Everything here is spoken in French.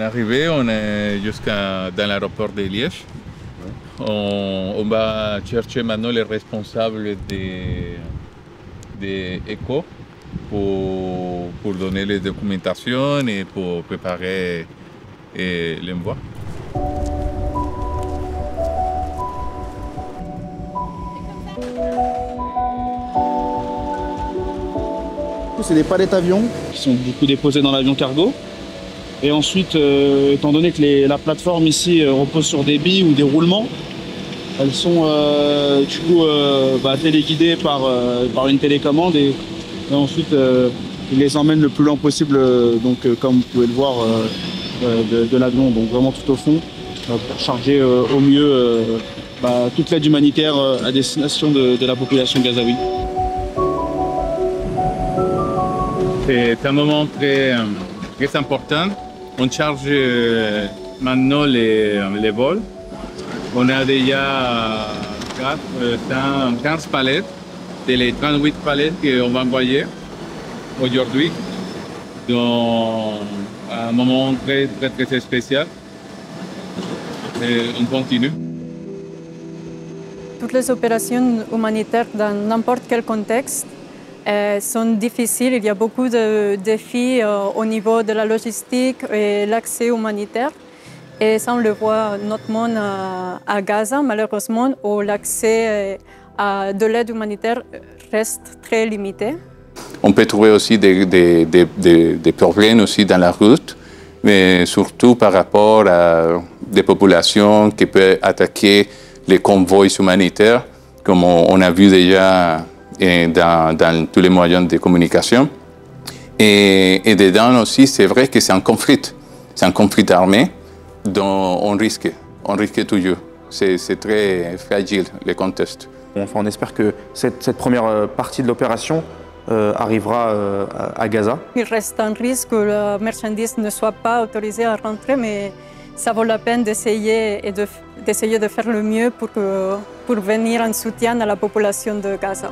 est arrivé, on est dans l'aéroport de Liège. On va chercher maintenant les responsables des ECHO pour donner les documentations et pour préparer l'envoi. C'est des palettes avions qui sont du coup déposées dans l'avion cargo. Et ensuite, étant donné que la plateforme ici repose sur des billes ou des roulements, elles sont téléguidées par une télécommande et ensuite ils les emmènent le plus loin possible, comme vous pouvez le voir, de l'avion, donc vraiment tout au fond, pour charger au mieux toute l'aide humanitaire à destination de la population gazaouie. C'est un moment très important. On charge maintenant les vols. On a déjà 15 palettes, c'est les 38 palettes qu'on va envoyer aujourd'hui. Dans un moment très spécial. Et on continue. Toutes les opérations humanitaires dans n'importe quel contexte sont difficiles. Il y a beaucoup de défis au niveau de la logistique et l'accès humanitaire. Et ça, on le voit notamment à Gaza, malheureusement, où l'accès de l'aide humanitaire reste très limité. On peut trouver aussi des problèmes aussi dans la route, mais surtout par rapport à des populations qui peuvent attaquer les convois humanitaires, comme on a vu déjà dans tous les moyens de communication. Et dedans aussi, c'est vrai que c'est un conflit. C'est un conflit armé dont on risque toujours. C'est très fragile, le contexte. Enfin, on espère que cette première partie de l'opération arrivera à Gaza. Il reste un risque que la marchandise ne soit pas autorisée à rentrer, mais ça vaut la peine d'essayer de faire le mieux pour venir en soutien à la population de Gaza.